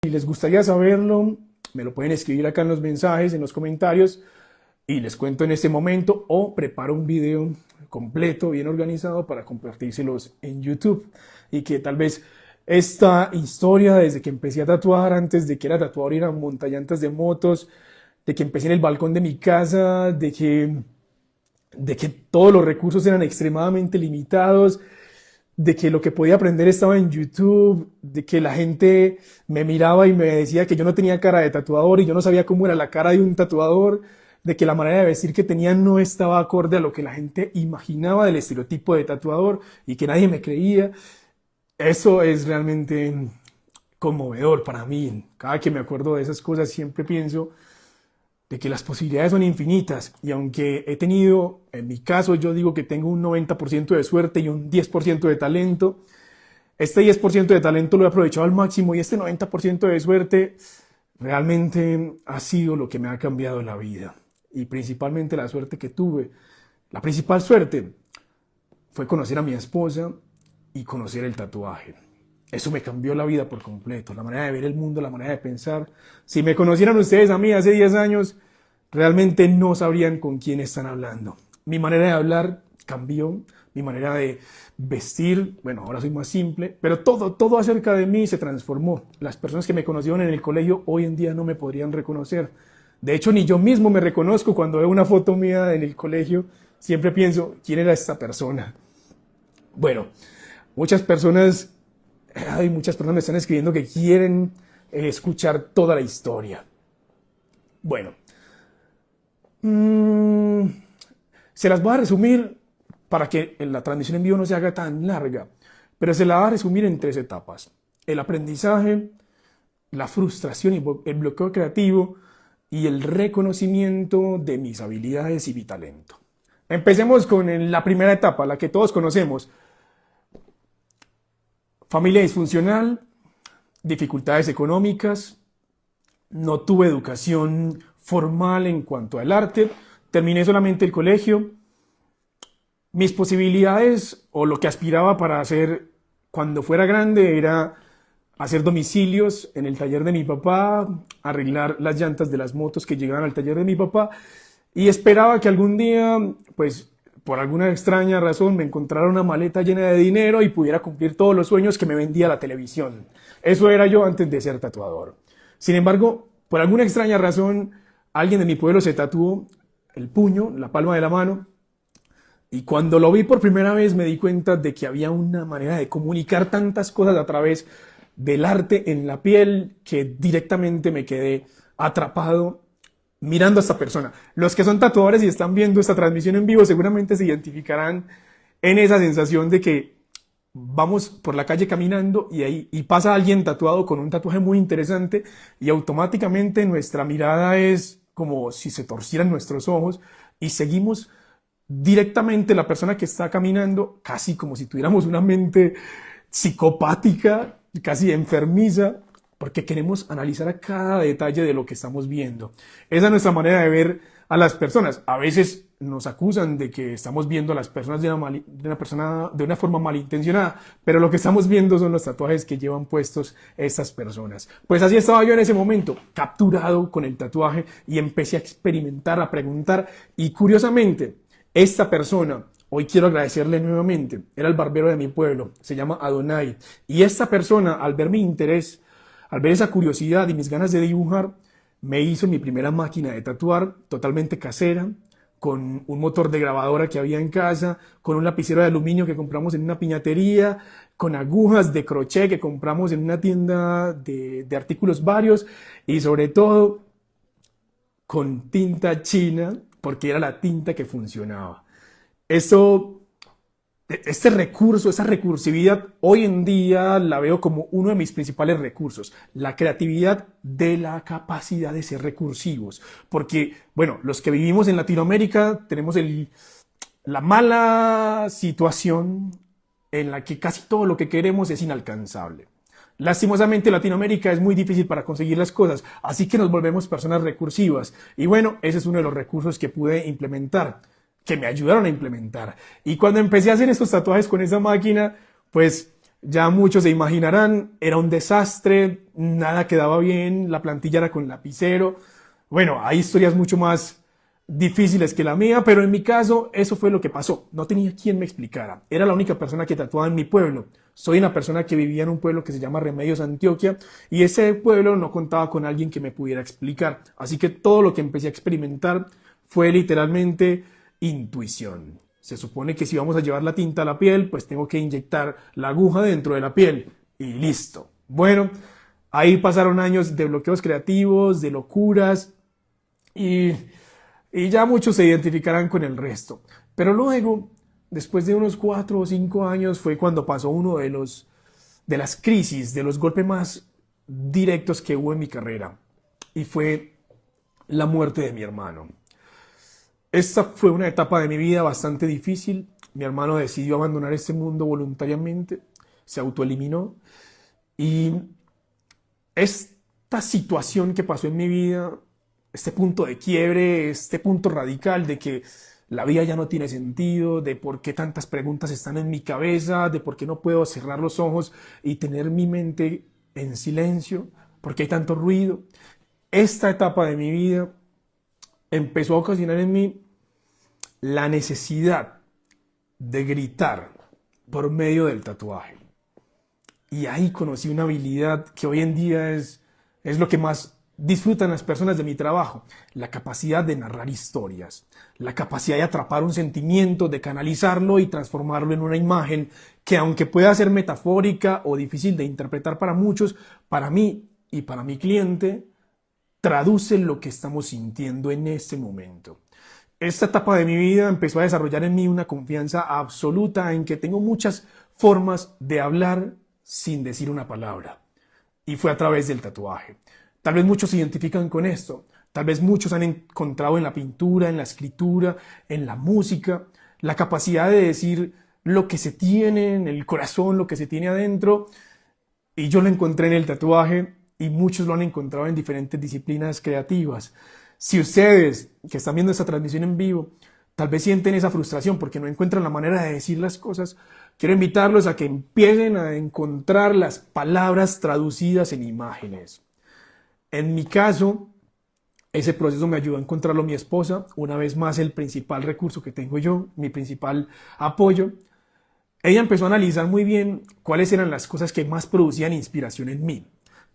Si les gustaría saberlo, me lo pueden escribir acá en los mensajes, en los comentarios, y les cuento en este momento o preparo un video completo, bien organizado para compartírselos en YouTube. Y que tal vez esta historia desde que empecé a tatuar, antes de que era tatuador y eran montallantas de motos, de que empecé en el balcón de mi casa, de que todos los recursos eran extremadamente limitados, de que lo que podía aprender estaba en YouTube, de que la gente me miraba y me decía que yo no tenía cara de tatuador y yo no sabía cómo era la cara de un tatuador, de que la manera de vestir que tenía no estaba acorde a lo que la gente imaginaba del estereotipo de tatuador y que nadie me creía. Eso es realmente conmovedor para mí. Cada que me acuerdo de esas cosas siempre pienso de que las posibilidades son infinitas y aunque he tenido, en mi caso yo digo que tengo un 90% de suerte y un 10% de talento, este 10% de talento lo he aprovechado al máximo y este 90% de suerte realmente ha sido lo que me ha cambiado la vida. Y principalmente la suerte que tuve, la principal suerte fue conocer a mi esposa y conocer el tatuaje. Eso me cambió la vida por completo, la manera de ver el mundo, la manera de pensar. Si me conocieran ustedes a mí hace 10 años, realmente no sabrían con quién están hablando. Mi manera de hablar cambió, mi manera de vestir, bueno, ahora soy más simple, pero todo acerca de mí se transformó. Las personas que me conocieron en el colegio hoy en día no me podrían reconocer. De hecho, ni yo mismo me reconozco cuando veo una foto mía en el colegio. Siempre pienso, ¿quién era esta persona? Bueno, muchas personas me están escribiendo que quieren escuchar toda la historia. Bueno, se las voy a resumir para que la transmisión en vivo no se haga tan larga, pero se la va a resumir en 3 etapas. El aprendizaje, la frustración y el bloqueo creativo y el reconocimiento de mis habilidades y mi talento. Empecemos con la primera etapa, la que todos conocemos. Familia disfuncional, dificultades económicas, no tuve educación formal en cuanto al arte, terminé solamente el colegio. Mis posibilidades o lo que aspiraba para hacer cuando fuera grande era hacer domicilios en el taller de mi papá, arreglar las llantas de las motos que llegaban al taller de mi papá y esperaba que algún día, pues por alguna extraña razón, me encontrara una maleta llena de dinero y pudiera cumplir todos los sueños que me vendía la televisión. Eso era yo antes de ser tatuador. Sin embargo, por alguna extraña razón, alguien de mi pueblo se tatuó el puño, la palma de la mano, y cuando lo vi por primera vez me di cuenta de que había una manera de comunicar tantas cosas a través del arte en la piel que directamente me quedé atrapado mirando a esta persona. Los que son tatuadores y están viendo esta transmisión en vivo seguramente se identificarán en esa sensación de que vamos por la calle caminando y pasa alguien tatuado con un tatuaje muy interesante y automáticamente nuestra mirada es como si se torcieran nuestros ojos y seguimos directamente la persona que está caminando, casi como si tuviéramos una mente psicopática, casi enfermiza, porque queremos analizar a cada detalle de lo que estamos viendo. Esa es nuestra manera de ver a las personas. A veces nos acusan de que estamos viendo a las personas de una forma malintencionada, pero lo que estamos viendo son los tatuajes que llevan puestos estas personas. Pues así estaba yo en ese momento, capturado con el tatuaje y empecé a experimentar, a preguntar y curiosamente, esta persona, hoy quiero agradecerle nuevamente, era el barbero de mi pueblo, se llama Adonai, y esta persona al ver mi interés, al ver esa curiosidad y mis ganas de dibujar, me hizo mi primera máquina de tatuar totalmente casera, con un motor de grabadora que había en casa, con un lapicero de aluminio que compramos en una piñatería, con agujas de crochet que compramos en una tienda de artículos varios y sobre todo con tinta china, porque era la tinta que funcionaba. Este recurso, esa recursividad, hoy en día la veo como uno de mis principales recursos, la creatividad de la capacidad de ser recursivos. Porque, bueno, los que vivimos en Latinoamérica tenemos la mala situación en la que casi todo lo que queremos es inalcanzable. Lastimosamente Latinoamérica es muy difícil para conseguir las cosas, así que nos volvemos personas recursivas. Y bueno, ese es uno de los recursos que pude implementar, que me ayudaron a implementar. Y cuando empecé a hacer estos tatuajes con esa máquina, pues Ya muchos se imaginarán, era un desastre, nada quedaba bien, la plantilla era con lapicero. Bueno, hay historias mucho más difíciles que la mía, pero en mi caso eso fue lo que pasó. No tenía quien me explicara. Era la única persona que tatuaba en mi pueblo. Soy una persona que vivía en un pueblo que se llama Remedios, Antioquia, y ese pueblo no contaba con alguien que me pudiera explicar. Así que todo lo que empecé a experimentar fue literalmente intuición. Se supone que si vamos a llevar la tinta a la piel, pues tengo que inyectar la aguja dentro de la piel y listo. Bueno, ahí pasaron años de bloqueos creativos, de locuras y, y ya muchos se identificarán con el resto. Pero luego, después de unos 4 o 5 años, fue cuando pasó uno de las crisis, de los golpes más directos que hubo en mi carrera. Y fue la muerte de mi hermano. Esta fue una etapa de mi vida bastante difícil. Mi hermano decidió abandonar este mundo voluntariamente, se autoeliminó y esta situación que pasó en mi vida, este punto de quiebre, este punto radical de que la vida ya no tiene sentido, de por qué tantas preguntas están en mi cabeza, de por qué no puedo cerrar los ojos y tener mi mente en silencio, por qué hay tanto ruido. Esta etapa de mi vida empezó a ocasionar en mí la necesidad de gritar por medio del tatuaje. Y ahí conocí una habilidad que hoy en día es lo que más disfrutan las personas de mi trabajo, la capacidad de narrar historias, la capacidad de atrapar un sentimiento, de canalizarlo y transformarlo en una imagen que aunque pueda ser metafórica o difícil de interpretar para muchos, para mí y para mi cliente, traduce lo que estamos sintiendo en este momento. Esta etapa de mi vida empezó a desarrollar en mí una confianza absoluta en que tengo muchas formas de hablar sin decir una palabra. Y fue a través del tatuaje. Tal vez muchos se identifican con esto. Tal vez muchos han encontrado en la pintura, en la escritura, en la música, la capacidad de decir lo que se tiene en el corazón, lo que se tiene adentro. Y yo lo encontré en el tatuaje y muchos lo han encontrado en diferentes disciplinas creativas. Si ustedes que están viendo esta transmisión en vivo, tal vez sienten esa frustración porque no encuentran la manera de decir las cosas, quiero invitarlos a que empiecen a encontrar las palabras traducidas en imágenes. En mi caso, ese proceso me ayudó a encontrarlo mi esposa, una vez más el principal recurso que tengo yo, mi principal apoyo. Ella empezó a analizar muy bien cuáles eran las cosas que más producían inspiración en mí.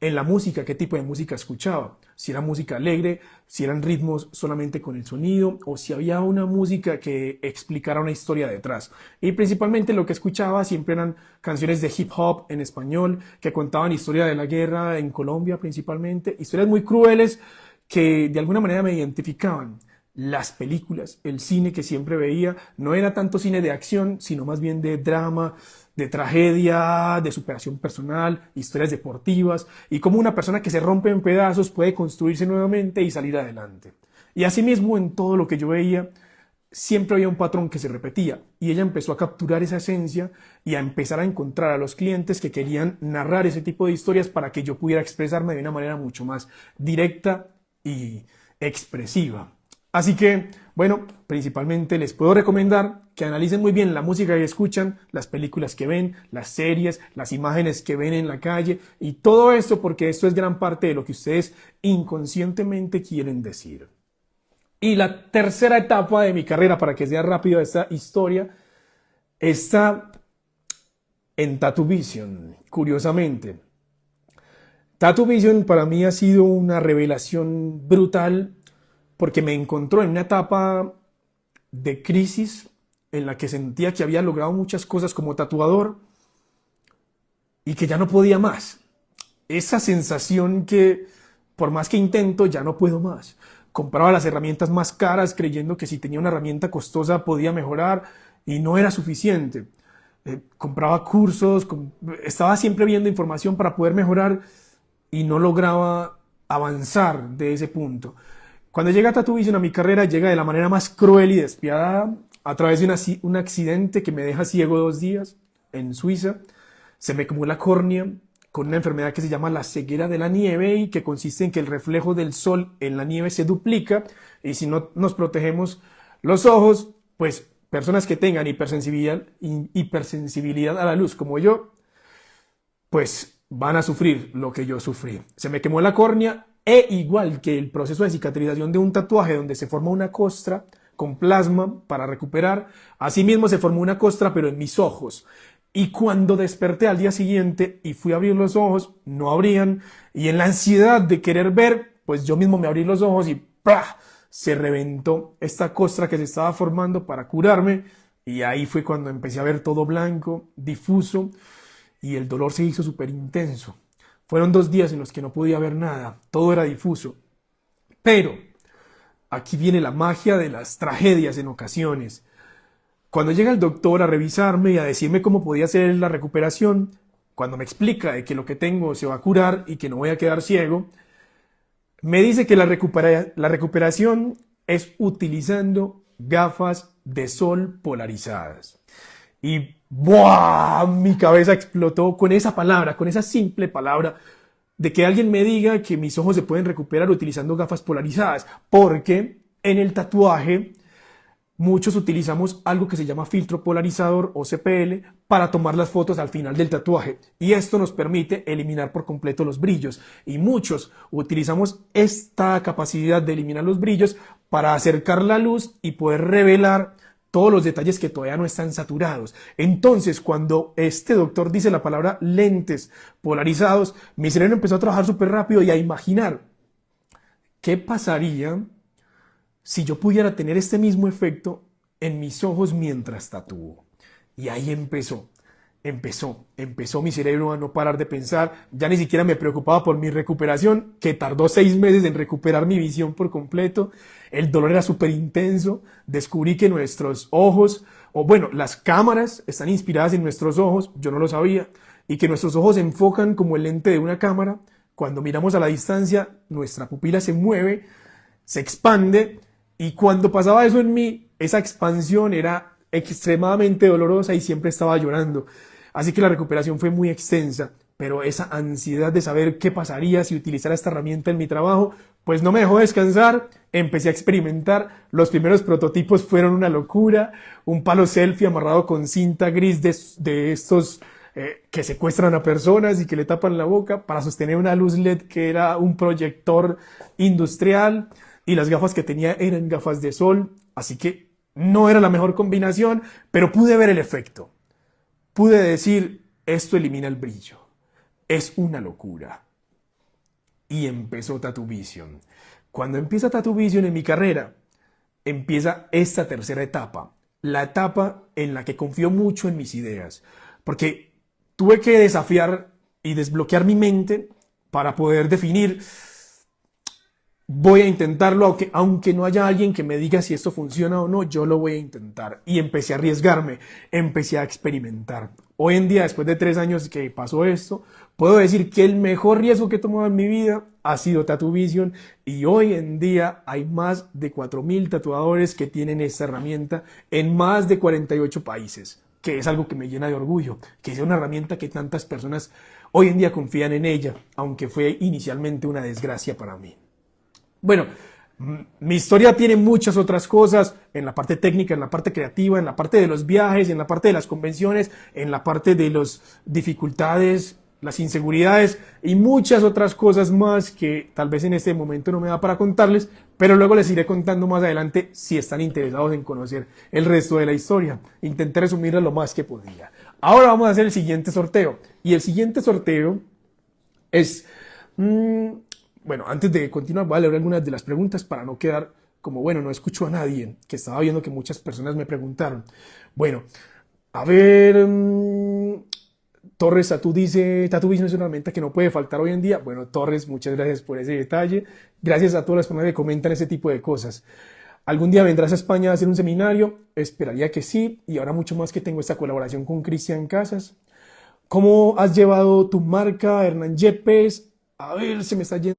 En la música, qué tipo de música escuchaba, si era música alegre, si eran ritmos solamente con el sonido o si había una música que explicara una historia detrás. Y principalmente lo que escuchaba siempre eran canciones de hip hop en español que contaban historia de la guerra en Colombia principalmente, historias muy crueles que de alguna manera me identificaban. Las películas, el cine que siempre veía, no era tanto cine de acción, sino más bien de drama, de tragedia, de superación personal, historias deportivas y cómo una persona que se rompe en pedazos puede construirse nuevamente y salir adelante. Y asimismo en todo lo que yo veía, siempre había un patrón que se repetía y ella empezó a capturar esa esencia y a empezar a encontrar a los clientes que querían narrar ese tipo de historias para que yo pudiera expresarme de una manera mucho más directa y expresiva. Así que, bueno, principalmente les puedo recomendar que analicen muy bien la música que escuchan, las películas que ven, las series, las imágenes que ven en la calle y todo esto porque esto es gran parte de lo que ustedes inconscientemente quieren decir. Y la tercera etapa de mi carrera, para que sea rápido esta historia, está en Tattoo Vision, curiosamente. Tattoo Vision para mí ha sido una revelación brutal porque me encontró en una etapa de crisis en la que sentía que había logrado muchas cosas como tatuador y que ya no podía más. Esa sensación que por más que intento ya no puedo más. Compraba las herramientas más caras creyendo que si tenía una herramienta costosa podía mejorar y no era suficiente. Compraba cursos, estaba siempre viendo información para poder mejorar y no lograba avanzar de ese punto. Cuando llega Tattoo Vision a mi carrera, llega de la manera más cruel y despiadada, a través de un accidente que me deja ciego 2 días en Suiza. Se me quemó la córnea con una enfermedad que se llama la ceguera de la nieve y que consiste en que el reflejo del sol en la nieve se duplica y si no nos protegemos los ojos, pues personas que tengan hipersensibilidad a la luz como yo, pues van a sufrir lo que yo sufrí. Se me quemó la córnea e igual que el proceso de cicatrización de un tatuaje donde se forma una costra con plasma para recuperar, asimismo se formó una costra pero en mis ojos. Y cuando desperté al día siguiente y fui a abrir los ojos, no abrían. Y en la ansiedad de querer ver, pues yo mismo me abrí los ojos y ¡prah! Se reventó esta costra que se estaba formando para curarme. Y ahí fue cuando empecé a ver todo blanco, difuso, y el dolor se hizo súper intenso. Fueron 2 días en los que no podía ver nada, todo era difuso. Pero aquí viene la magia de las tragedias en ocasiones. Cuando llega el doctor a revisarme y a decirme cómo podía ser la recuperación, cuando me explica de que lo que tengo se va a curar y que no voy a quedar ciego, me dice que la recuperación es utilizando gafas de sol polarizadas. Y ¡buah! Mi cabeza explotó con esa palabra, con esa simple palabra, de que alguien me diga que mis ojos se pueden recuperar utilizando gafas polarizadas, porque en el tatuaje muchos utilizamos algo que se llama filtro polarizador o CPL para tomar las fotos al final del tatuaje y esto nos permite eliminar por completo los brillos y muchos utilizamos esta capacidad de eliminar los brillos para acercar la luz y poder revelar todos los detalles que todavía no están saturados. Entonces, cuando este doctor dice la palabra lentes polarizados, mi cerebro empezó a trabajar súper rápido y a imaginar qué pasaría si yo pudiera tener este mismo efecto en mis ojos mientras tatúo. Y ahí empezó mi cerebro a no parar de pensar, ya ni siquiera me preocupaba por mi recuperación, que tardó 6 meses en recuperar mi visión por completo, el dolor era súper intenso, descubrí que nuestros ojos, o bueno, las cámaras están inspiradas en nuestros ojos, yo no lo sabía, y que nuestros ojos se enfocan como el lente de una cámara, cuando miramos a la distancia, nuestra pupila se mueve, se expande, y cuando pasaba eso en mí, esa expansión era extremadamente dolorosa y siempre estaba llorando. Así que la recuperación fue muy extensa, pero esa ansiedad de saber qué pasaría si utilizara esta herramienta en mi trabajo, pues no me dejó descansar, empecé a experimentar, los primeros prototipos fueron una locura, un palo selfie amarrado con cinta gris de estos que secuestran a personas y que le tapan la boca para sostener una luz LED que era un proyector industrial, y las gafas que tenía eran gafas de sol, así que no era la mejor combinación, pero pude ver el efecto. Pude decir, esto elimina el brillo. Es una locura. Y empezó Tattoo Vision. Cuando empieza Tattoo Vision en mi carrera, empieza esta tercera etapa. La etapa en la que confío mucho en mis ideas. Porque tuve que desafiar y desbloquear mi mente para poder definir, voy a intentarlo, aunque no haya alguien que me diga si esto funciona o no, yo lo voy a intentar. Y empecé a arriesgarme, empecé a experimentar. Hoy en día, después de 3 años que pasó esto, puedo decir que el mejor riesgo que he tomado en mi vida ha sido Tattoo Vision. Y hoy en día hay más de 4.000 tatuadores que tienen esta herramienta en más de 48 países. Que es algo que me llena de orgullo, que sea una herramienta que tantas personas hoy en día confían en ella, aunque fue inicialmente una desgracia para mí. Bueno, mi historia tiene muchas otras cosas en la parte técnica, en la parte creativa, en la parte de los viajes, en la parte de las convenciones, en la parte de las dificultades, las inseguridades y muchas otras cosas más que tal vez en este momento no me da para contarles, pero luego les iré contando más adelante si están interesados en conocer el resto de la historia. Intenté resumirla lo más que podía. Ahora vamos a hacer el siguiente sorteo. Y el siguiente sorteo es... Bueno, antes de continuar voy a leer algunas de las preguntas para no quedar como, bueno, no escucho a nadie, que estaba viendo que muchas personas me preguntaron. Bueno, a ver, Torres Tatú dice, Tattoo Vision es una herramienta que no puede faltar hoy en día. Bueno, Torres, muchas gracias por ese detalle. Gracias a todas las personas que comentan ese tipo de cosas. ¿Algún día vendrás a España a hacer un seminario? Esperaría que sí, y ahora mucho más que tengo esta colaboración con Cristian Casas. ¿Cómo has llevado tu marca, Hernán Yepes? A ver, se me está yendo.